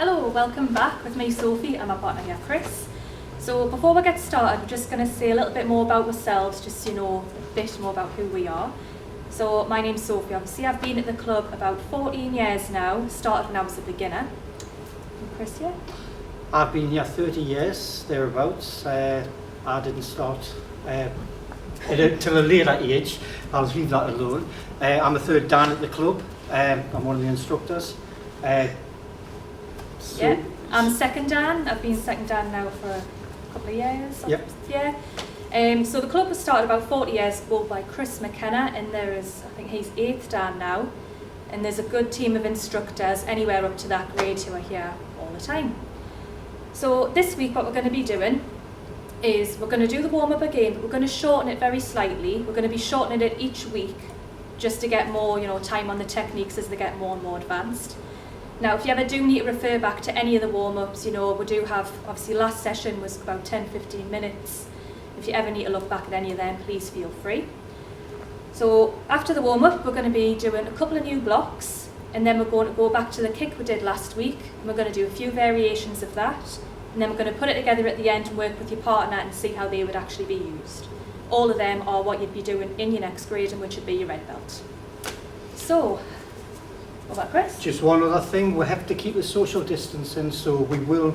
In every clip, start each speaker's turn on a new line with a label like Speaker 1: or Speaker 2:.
Speaker 1: Hello, welcome back with me Sophie and my partner here Chris. So before we get started, we're just going to say a little bit more about ourselves, just so you know a bit more about who we are. So my name's Sophie, obviously I've been at the club about 14 years now, started when I was a beginner. And Chris here?
Speaker 2: I've been here 30 years, thereabouts. I didn't start until a later age. I'll leave that alone. I'm a third Dan at the club. I'm one of the instructors.
Speaker 1: Yeah, I'm second Dan. I've been second Dan now for a couple of years.
Speaker 2: Yep.
Speaker 1: Yeah. So the club was started about 40 years ago by Chris McKenna, and there is, I think he's 8th Dan now. And there's a good team of instructors anywhere up to that grade who are here all the time. So this week what we're going to be doing is we're going to do the warm-up again, but we're going to shorten it very slightly. We're going to be shortening it each week just to get more, time on the techniques as they get more and more advanced. Now, if you ever do need to refer back to any of the warm-ups, we do have, obviously last session was about 10-15 minutes. If you ever need to look back at any of them, please feel free. So after the warm-up, we're going to be doing a couple of new blocks, and then we're going to go back to the kick we did last week, and we're going to do a few variations of that, and then we're going to put it together at the end and work with your partner and see how they would actually be used. All of them are what you'd be doing in your next grade, and which would be your red belt. So, what about Chris?
Speaker 2: Just one other thing, we have to keep the social distancing, so we will,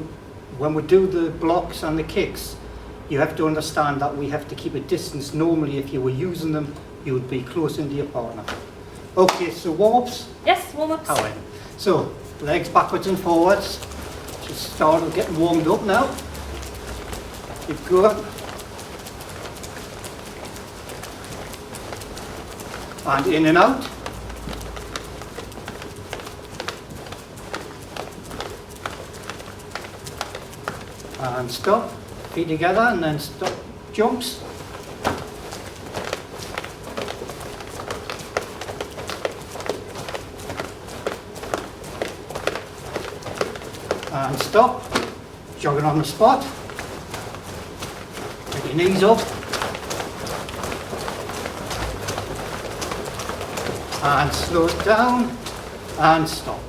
Speaker 2: when we do the blocks and the kicks, you have to understand that we have to keep a distance. Normally, if you were using them, you would be close into your partner. Okay, so warm-ups?
Speaker 1: Yes, warm-ups.
Speaker 2: How in? So, legs backwards and forwards. Just started getting warmed up now. Keep going. And in and out. And stop. Feet together and then stop. Jumps. And stop, jogging on the spot, get your knees up, and slow it down, and stop.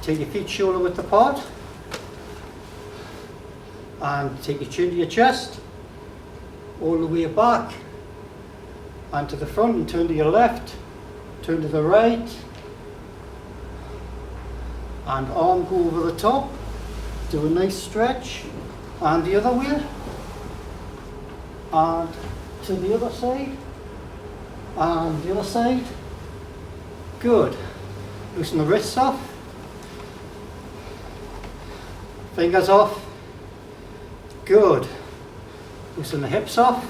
Speaker 2: Take your feet shoulder width apart, and take your chin to your chest, all the way back, and to the front, and turn to your left, turn to the right, and arm go over the top, do a nice stretch, and the other way, and to the other side, and the other side. Good. Loosen the wrists off, fingers off. Good. Loosen the hips off,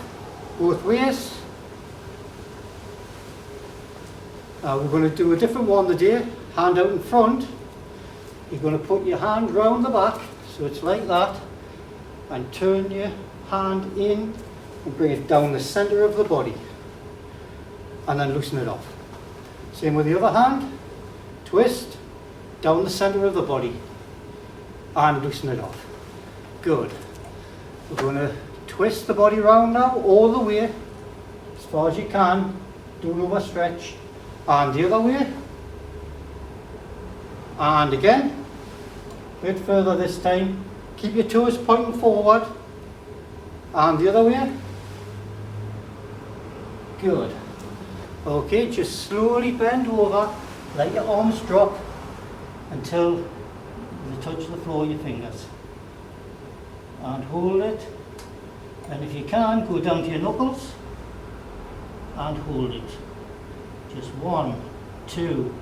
Speaker 2: both ways. Now we're going to do a different one today, hand out in front. You're going to put your hand round the back, so it's like that, and turn your hand in and bring it down the centre of the body, and then loosen it off. Same with the other hand, twist, down the centre of the body, and loosen it off. Good. We're going to twist the body round now, all the way, as far as you can, don't overstretch, and the other way. And again, a bit further this time. Keep your toes pointing forward. And the other way. Good. Okay, just slowly bend over, let your arms drop until they touch the floor of your fingers. And hold it. And if you can, go down to your knuckles and hold it. Just 1, 2,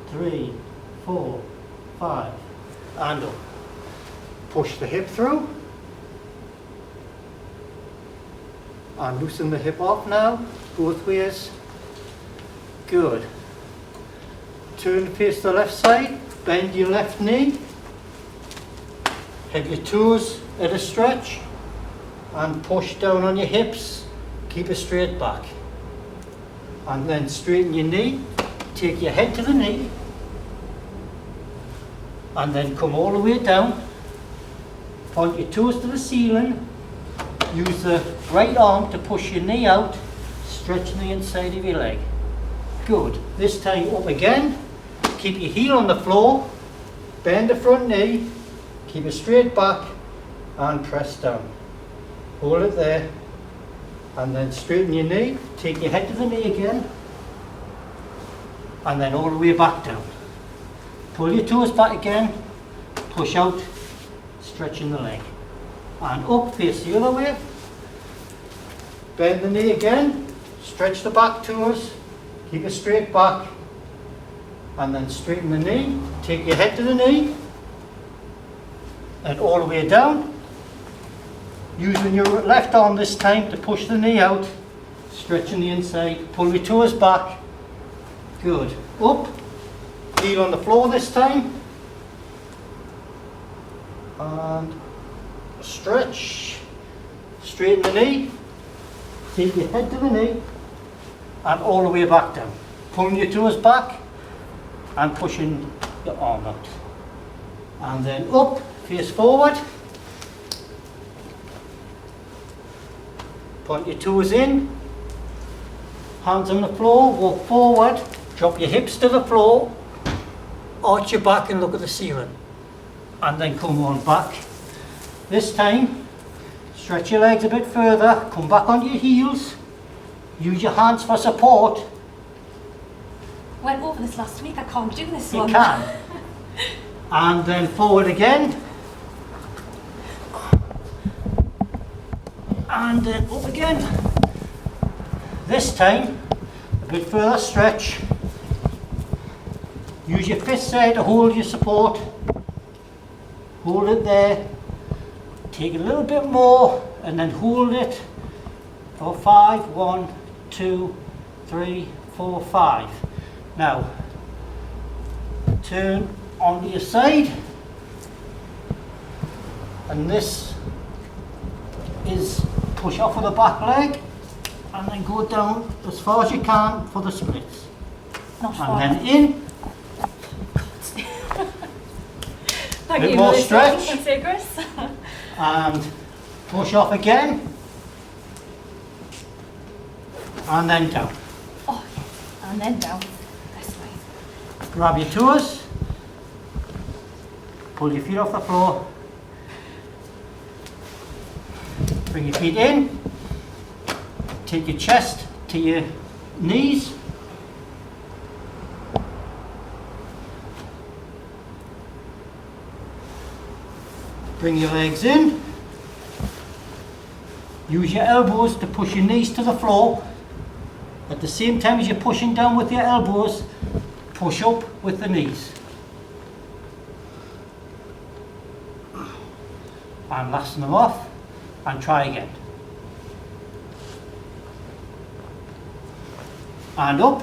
Speaker 2: 3, 4, 5, and up. Push the hip through, and loosen the hip off now, both ways. Good. Turn to face the left side, bend your left knee, have your toes at a stretch, and push down on your hips, keep a straight back. And then straighten your knee, take your head to the knee, and then come all the way down, point your toes to the ceiling, use the right arm to push your knee out, stretching the inside of your leg. Good. This time up again, keep your heel on the floor, Bend the front knee, keep it straight back and press down. Hold it there and then straighten your knee, take your head to the knee again and then all the way back down. Pull your toes back again, push out, stretching the leg. And up, face the other way. Bend the knee again, stretch the back toes, keep it straight back and then straighten the knee, take your head to the knee and all the way down. Using your left arm this time to push the knee out, stretching the inside, pull your toes back. Good. Up, heel on the floor this time. And stretch, straighten the knee, take your head to the knee and all the way back down. Pulling your toes back and pushing your arm out. And then up, face forward. Point your toes in, hands on the floor, walk forward, drop your hips to the floor, arch your back and look at the ceiling. And then come on back. This time, stretch your legs a bit further, come back on your heels, use your hands for support.
Speaker 1: Went over this last week, I can't do this
Speaker 2: You
Speaker 1: one.
Speaker 2: can. And then forward again. And then up again. This time, a bit further stretch. Use your fist there to hold your support. Hold it there. Take a little bit more and then hold it for 5. 1, 2, 3, 4, 5. Now, turn onto your side. And this is push off of the back leg and then go down as far as you can for the splits.
Speaker 1: Not far.
Speaker 2: And then in.
Speaker 1: Thank
Speaker 2: Bit
Speaker 1: you,
Speaker 2: more
Speaker 1: Melissa.
Speaker 2: stretch.
Speaker 1: Thanks, Chris.
Speaker 2: And push off again. And then down.
Speaker 1: Oh, yes. And then down. This way.
Speaker 2: Grab your toes. Pull your feet off the floor. Bring your feet in. Take your chest to your knees. Bring your legs in. Use your elbows to push your knees to the floor. At the same time as you're pushing down with your elbows, push up with the knees. And loosen them off and try again. And up.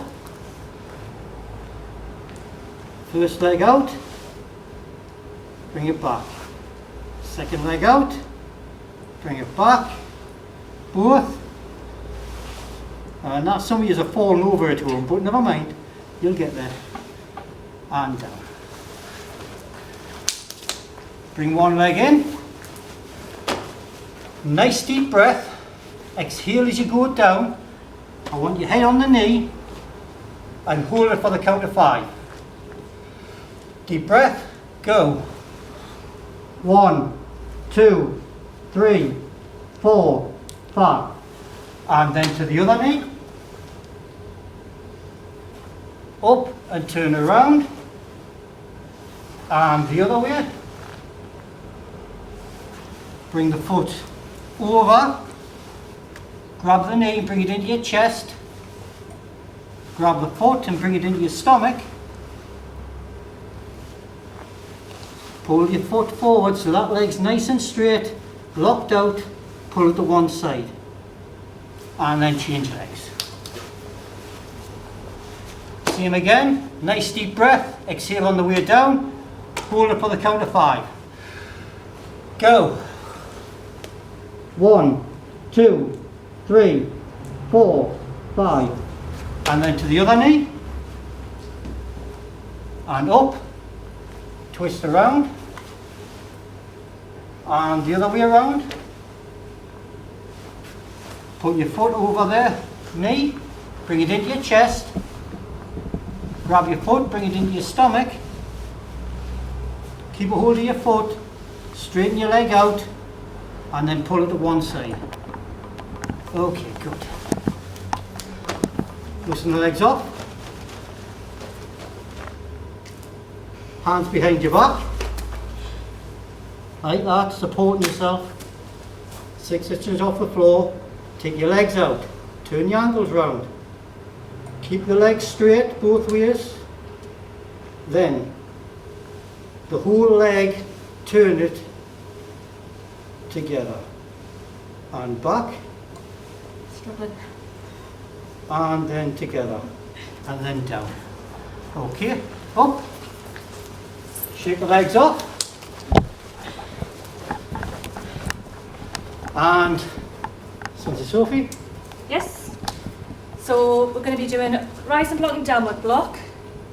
Speaker 2: First leg out. Bring it back. Second leg out. Bring it back. Both. Now some of you are falling over at home, but never mind. You'll get there. And down. Bring one leg in. Nice deep breath. Exhale as you go down. I want your head on the knee and hold it for the count of 5. Deep breath. Go. 1, 2, 3, 4, 5. And then to the other knee. Up and turn around. And the other way. Bring the foot over. Grab the knee and bring it into your chest. Grab the foot and bring it into your stomach. Pull your foot forward so that leg's nice and straight, locked out, pull it to one side. And then change legs. Same again, nice deep breath, exhale on the way down, hold it for the count of 5. Go. 1, 2, 3, 4, 5. And then to the other knee. And up. Twist around. And the other way around. Put your foot over there, knee. Bring it into your chest. Grab your foot, bring it into your stomach. Keep a hold of your foot, straighten your leg out, and then pull it to one side. Okay, good. Loosen the legs up. Hands behind your back. Like that, supporting yourself. 6 inches off the floor. Take your legs out. Turn your ankles round. Keep your legs straight both ways. Then the whole leg, turn it together. And back.
Speaker 1: Struggling.
Speaker 2: And then together. And then down. Okay, up. Shake the legs off. And Sophie.
Speaker 1: Yes. So we're going to be doing Ryzen Blocking downward block.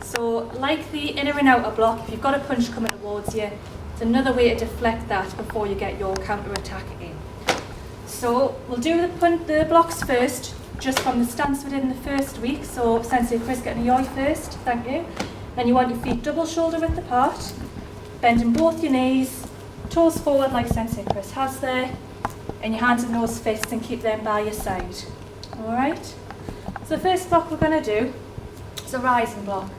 Speaker 1: So like the inner and outer block, if you've got a punch coming towards you, it's another way to deflect that before you get your counter attack in. So we'll do the blocks first, just from the stance we did in the first week. So Sensei Chris, getting a yoi first, thank you. Then you want your feet double shoulder width apart, bending both your knees, toes forward like Sensei Chris has there, and your hands in those fists and keep them by your side. Alright? So the first block we're going to do is a rising block.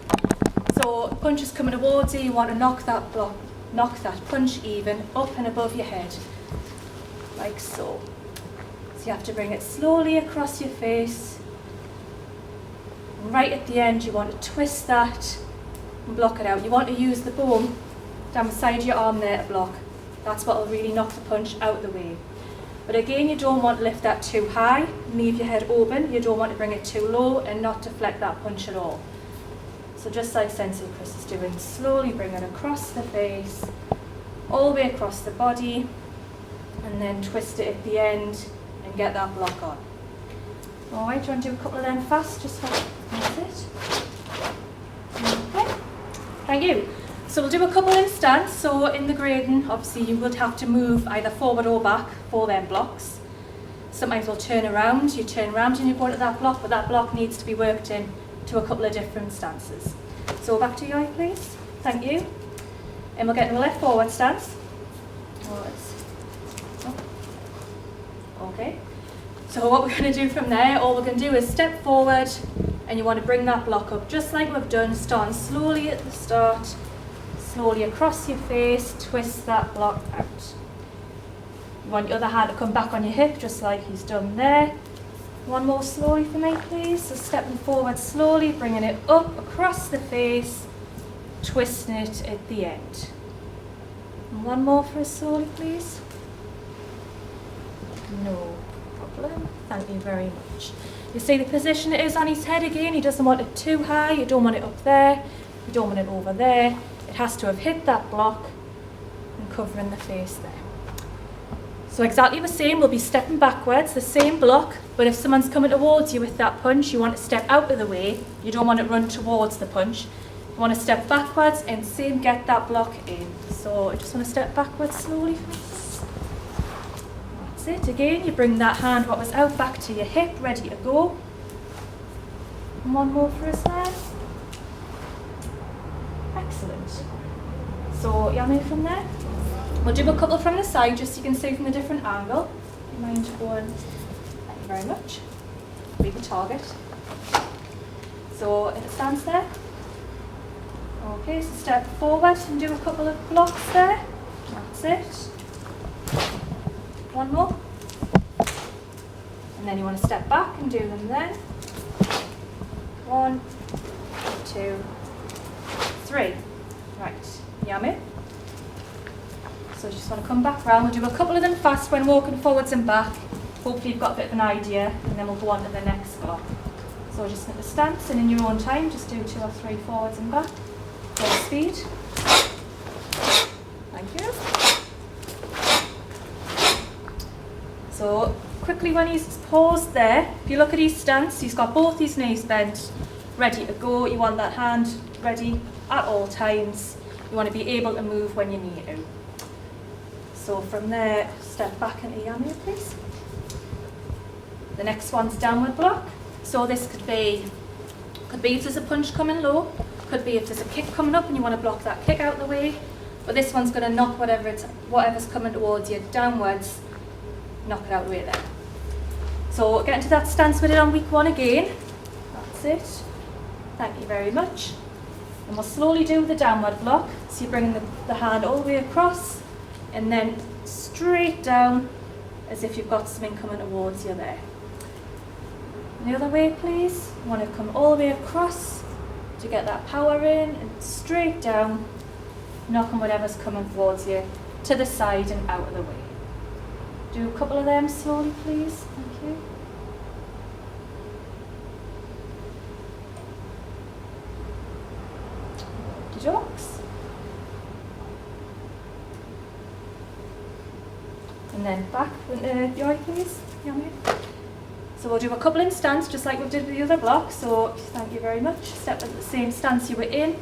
Speaker 1: So punch is coming towards you, you want to knock that punch even up and above your head. Like so. So you have to bring it slowly across your face. Right at the end you want to twist that and block it out. You want to use the bone down the side of your arm there to block. That's what will really knock the punch out the way. But again, you don't want to lift that too high, leave your head open. You don't want to bring it too low and not deflect that punch at all. So just like Sensei Chris is doing, slowly bring it across the face, all the way across the body, and then twist it at the end and get that block on. Alright, do you want to do a couple of them fast, just so that's it? Okay, thank you. So we'll do a couple in stance. So in the grading, obviously you would have to move either forward or back for them blocks. Sometimes we'll turn around, you turn around and you go into that block, but that block needs to be worked in to a couple of different stances. So back to you, please. Thank you. And we'll get into a left forward stance. Okay. So what we're going to do from there, all we're going to do is step forward, and you want to bring that block up just like we've done, starting slowly at the start. Slowly across your face, twist that block out. You want your other hand to come back on your hip, just like he's done there. One more slowly for me, please. So stepping forward slowly, bringing it up across the face, twisting it at the end. And one more for us slowly, please. No problem. Thank you very much. You see the position it is on his head again. He doesn't want it too high. You don't want it up there. You don't want it over there. It has to have hit that block and covering the face there. So exactly the same, we'll be stepping backwards, the same block, but if someone's coming towards you with that punch, you want to step out of the way. You don't want to run towards the punch. You want to step backwards and same, get that block in. So I just want to step backwards slowly. That's it. Again, you bring that hand what was out back to your hip, ready to go. And one more for us there. Excellent. So Yami from there. We'll do a couple from the side just so you can see from a different angle. Do you mind going? Thank you very much. Be the target. So if it stands there. Okay, so step forward and do a couple of blocks there. That's it. One more. And then you want to step back and do them then. 1, 2, 3. Right, Yummy. So just want to come back round. We'll do a couple of them fast when walking forwards and back. Hopefully you've got a bit of an idea, and then we'll go on to the next block. So just at the stance and in your own time, just do 2 or 3 forwards and back. Full speed. Thank you. So quickly when he's paused there, if you look at his stance, he's got both his knees bent, ready to go. You want that hand ready at all times. You want to be able to move when you need to. So from there, step back into Yamia, please. The next one's downward block. So this could be if there's a punch coming low, could be if there's a kick coming up and you want to block that kick out of the way. but this one's going to knock whatever's coming towards you downwards, knock it out of the way there. So get into that stance we did on week 1 again. That's it. Thank you very much. And we'll slowly do the downward block. So you're bringing the hand all the way across and then straight down as if you've got something coming towards you there. And the other way, please. You want to come all the way across to get that power in and straight down, knocking whatever's coming towards you to the side and out of the way. Do a couple of them slowly, please. Thank you. Jokes. And then back into your please. Yummy. So we'll do a couple in stance just like we did with the other block. So thank you very much. Step into the same stance you were in.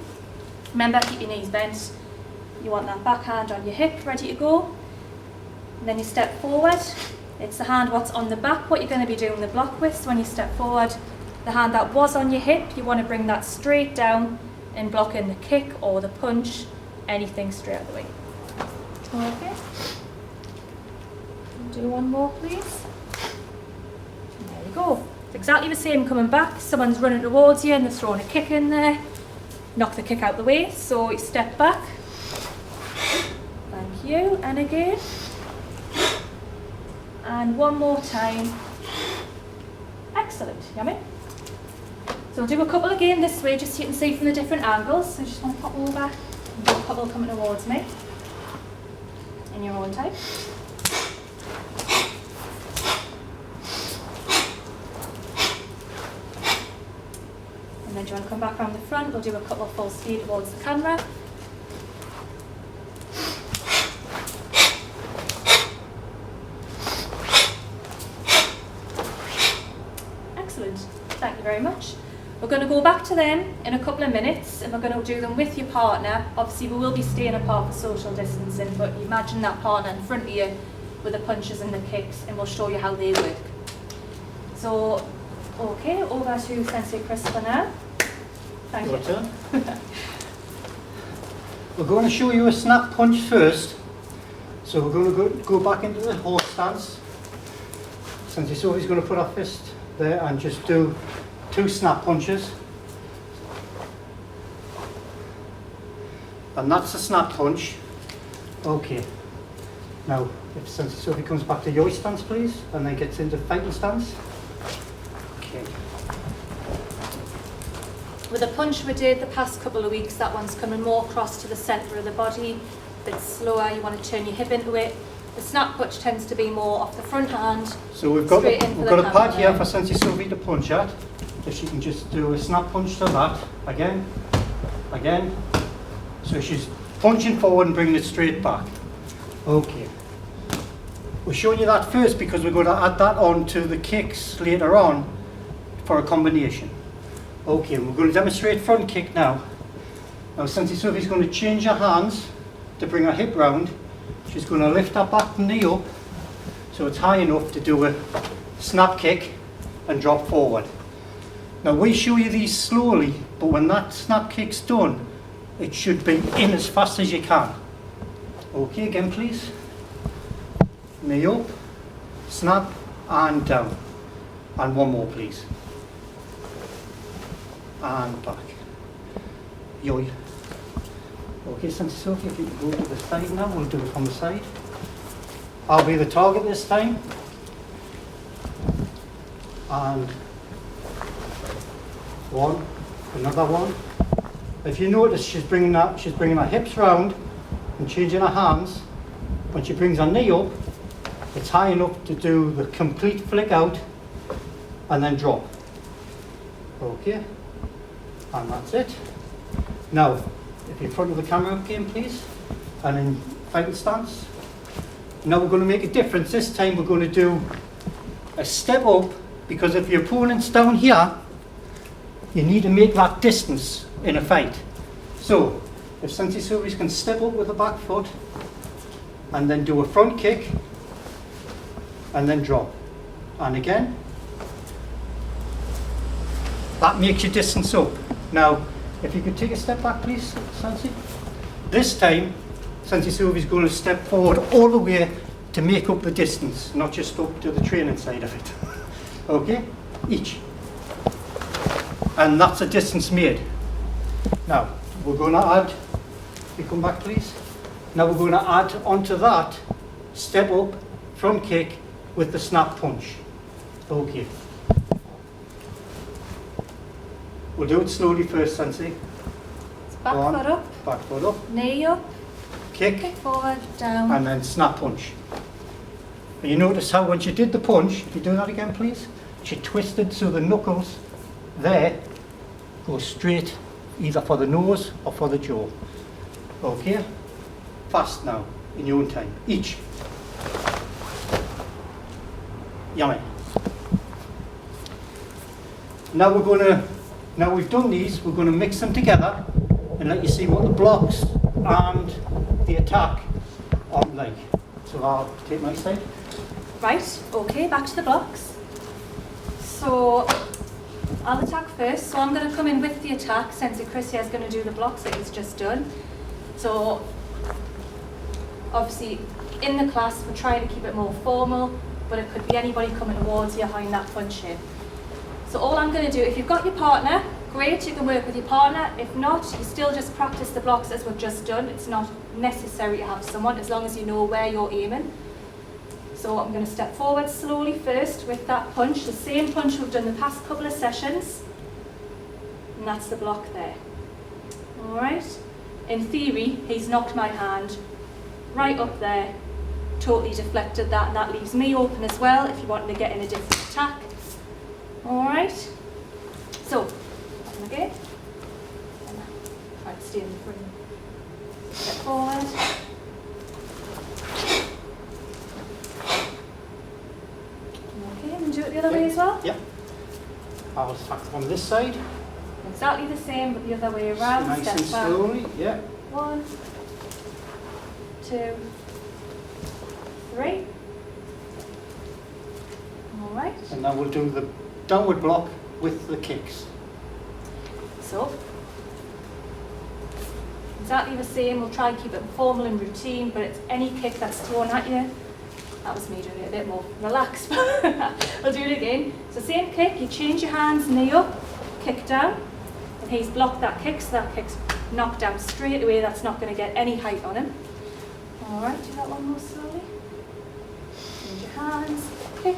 Speaker 1: Remember, keep your knees bent. You want that back hand on your hip ready to go. And then you step forward. It's the hand what's on the back what you're going to be doing the block with. So when you step forward, the hand that was on your hip, you want to bring that straight down and block in the kick or the punch, anything straight out of the way. Okay. Do one more, please. There you go. It's exactly the same coming back. Someone's running towards you and they're throwing a kick in there. Knock the kick out the way. So you step back. Thank you. And again. And one more time. Excellent. Yummy. So we'll do a couple again this way, just so you can see from the different angles. So just want to pop over and do a couple coming towards me in your own time. And then do you want to come back around the front? We'll do a couple full speed towards the camera. Excellent. Thank you very much. We're going to go back to them in a couple of minutes and we're going to do them with your partner. Obviously we will be staying apart for social distancing, but imagine that partner in front of you with the punches and the kicks and we'll show you how they work. So, okay, over to Sensei Christopher now. Thank you.
Speaker 2: Your turn. We're going to show you a snap punch first. So we're going to go back into the horse stance. Sensei Sophie's going to put her fist there and just do 2 snap punches, and that's a snap punch. Okay, now if Sophie comes back to your stance please, and then gets into fighting stance. Okay.
Speaker 1: With the punch we did the past couple of weeks, that one's coming more across to the centre of the body, a bit slower, you want to turn your hip into it. The snap punch tends to be more off the front hand.
Speaker 2: So we've got a pad here for Sensei Sophie to punch at. If she can just do a snap punch to that, again, again. So she's punching forward and bringing it straight back. Okay. We're showing you that first because we're going to add that on to the kicks later on for a combination. Okay, we're going to demonstrate front kick now. Now Sensei Sophie's going to change her hands to bring her hip round. She's going to lift her back knee up so it's high enough to do a snap kick and drop forward. Now we show you these slowly, but when that snap kick's done, it should be in as fast as you can. Okay, again please. Knee up, snap and down. And one more please. And back. Yo. Okay, Sensei Sophie, if you can go to the side now, we'll do it from the side. I'll be the target this time. And one, another one. If you notice, she's bringing her hips round and changing her hands. When she brings her knee up, it's high enough to do the complete flick out and then drop. Okay, and that's it. Now, if you're in front of the camera again, please, and in fighting stance. Now we're going to make a difference. This time we're going to do a step up, because if your opponent's down here, you need to make that distance in a fight. So, if Sensei Sophie can step up with the back foot, and then do a front kick, and then drop. And again, that makes your distance up. Now, if you could take a step back please, Sensei. This time, Sensei Sophie's going to step forward all the way to make up the distance, not just up to the training side of it. Okay? Each. And that's a distance made. Now, we're going to add, you come back please. Now we're going to add onto that, step up, front kick with the snap punch. Okay. We'll do it slowly first, Sensei.
Speaker 1: Back foot up.
Speaker 2: Back foot up.
Speaker 1: Knee up.
Speaker 2: Kick.
Speaker 1: Forward, down.
Speaker 2: And then snap punch. And you notice how when she did the punch, if you do that again please, she twisted so the knuckles there go straight either for the nose or for the jaw. Okay? Fast now, in your own time. Each. Yummy. Now we're going to, now we've done these, we're going to mix them together and let you see what the blocks and the attack are like. So I'll take my side.
Speaker 1: Right, okay, back to the blocks. So I'll attack first. So I'm going to come in with the attack. Sensei Chris here is going to do the blocks that he's just done. So obviously in the class we're trying to keep it more formal, but it could be anybody coming towards you behind that punch in. So all I'm going to do, if you've got your partner, great, you can work with your partner. If not, you still just practice the blocks as we've just done. It's not necessary to have someone as long as you know where you're aiming. So I'm going to step forward slowly first with that punch, the same punch we've done the past couple of sessions. And that's the block there. Alright? In theory, he's knocked my hand right up there, totally deflected that, and that leaves me open as well if you want to get in a different attack. Alright? So, again. Try to stay in the front. Step forward. Okay, and do it the other way as well?
Speaker 2: Yep. I'll attack from this side.
Speaker 1: Exactly the same, but the other way around.
Speaker 2: Nice
Speaker 1: Step
Speaker 2: and
Speaker 1: back.
Speaker 2: slowly, yeah.
Speaker 1: 1, 2, 3. Alright.
Speaker 2: And now we'll do the downward block with the kicks.
Speaker 1: So, exactly the same. We'll try and keep it formal and routine, but it's any kick that's thrown at you. That was me doing it a bit more relaxed. We'll do it again. So same kick, you change your hands, knee up, kick down, and he's blocked that kick, so that kick's knocked down straight away. That's not going to get any height on him. Alright, do that one more slowly. Change your hands, kick,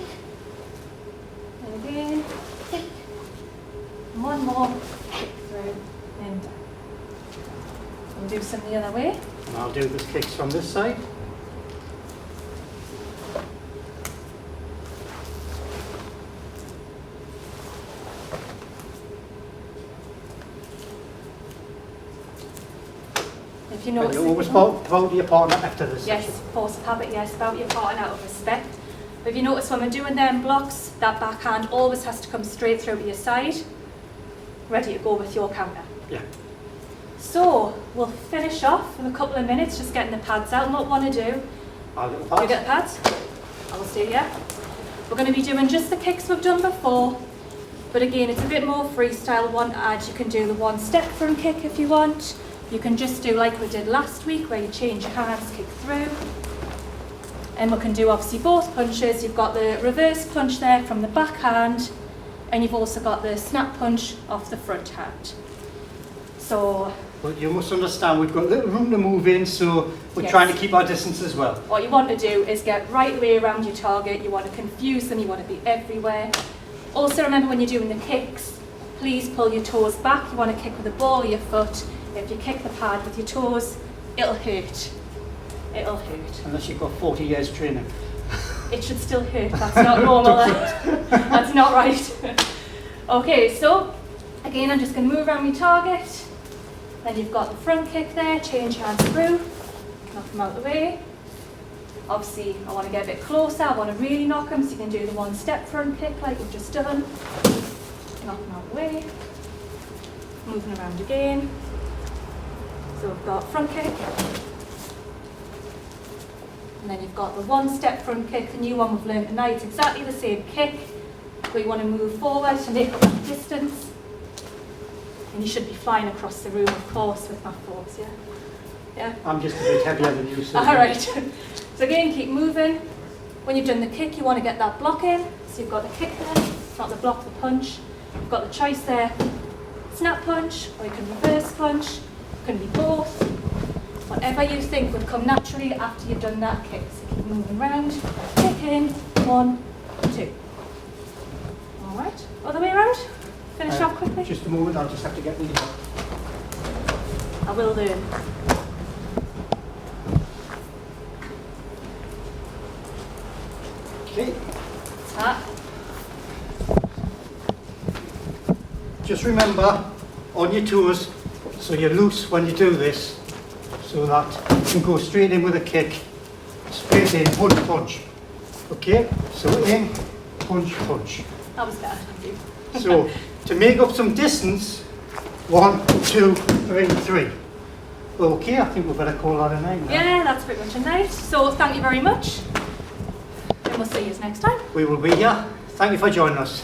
Speaker 1: and again, kick. And one more, kick through, and down. We'll do some the other way.
Speaker 2: And I'll do the kicks from this side.
Speaker 1: If you notice,
Speaker 2: you always bow to your partner after this
Speaker 1: yes,
Speaker 2: session.
Speaker 1: force of habit, yes, about your partner out of respect. But if you notice when we're doing them blocks, that backhand always has to come straight through to your side, ready to go with your counter.
Speaker 2: Yeah.
Speaker 1: So we'll finish off with a couple of minutes, just getting the pads out. And what we want to do,
Speaker 2: I'll get the
Speaker 1: do
Speaker 2: pads.
Speaker 1: you get the pads? I will stay here. We're going to be doing just the kicks we've done before, but again, it's a bit more freestyle. One to add, you can do the one step front kick if you want. You can just do like we did last week, where you change your hands, kick through. And we can do obviously both punches. You've got the reverse punch there from the backhand, and you've also got the snap punch off the front hand. So,
Speaker 2: But you must understand, we've got a little room to move in, so we're
Speaker 1: Yes.
Speaker 2: trying to keep our distance as well.
Speaker 1: what you want to do is get right way around your target. You want to confuse them, you want to be everywhere. Also remember when you're doing the kicks, please pull your toes back. You want to kick with the ball of your foot. If you kick the pad with your toes, it'll hurt. It'll hurt.
Speaker 2: Unless you've got 40 years training.
Speaker 1: It should still hurt. That's not normal. That's not right. Okay, so again, I'm just going to move around my target. Then you've got the front kick there. Change hands through. Knock them out of the way. Obviously, I want to get a bit closer. I want to really knock them, so you can do the one step front kick like we've just done. Knock them out of the way. Moving around again. So we've got front kick. And then you've got the one step front kick, the new one we've learned tonight. It's exactly the same kick, but you want to move forward to make up that distance. And you should be flying across the room, of course, with my force, yeah. Yeah.
Speaker 2: I'm just a bit heavier than you, so.
Speaker 1: All right. So again, keep moving. When you've done the kick, you want to get that block in. So you've got the kick there, not the block, the punch. You've got the choice there, snap punch, or you can reverse punch. It can be both. Whatever you think would come naturally after you've done that kick. So keep moving around. Kick in, 1, 2. All right. Other way around. Finish off quickly.
Speaker 2: Just a moment, I'll just have to get these up.
Speaker 1: I will learn.
Speaker 2: Okay.
Speaker 1: That.
Speaker 2: Just remember, on your toes, so you're loose when you do this, so that you can go straight in with a kick, straight in, punch, punch. Okay? So in, punch, punch.
Speaker 1: That was better, thank you.
Speaker 2: So, to make up some distance, 1, 2, 3, 3. Okay, I think we better call that a night now.
Speaker 1: Yeah, that's pretty much a night. So thank you very much. And we'll see you next time.
Speaker 2: We will be here. Thank you for joining us.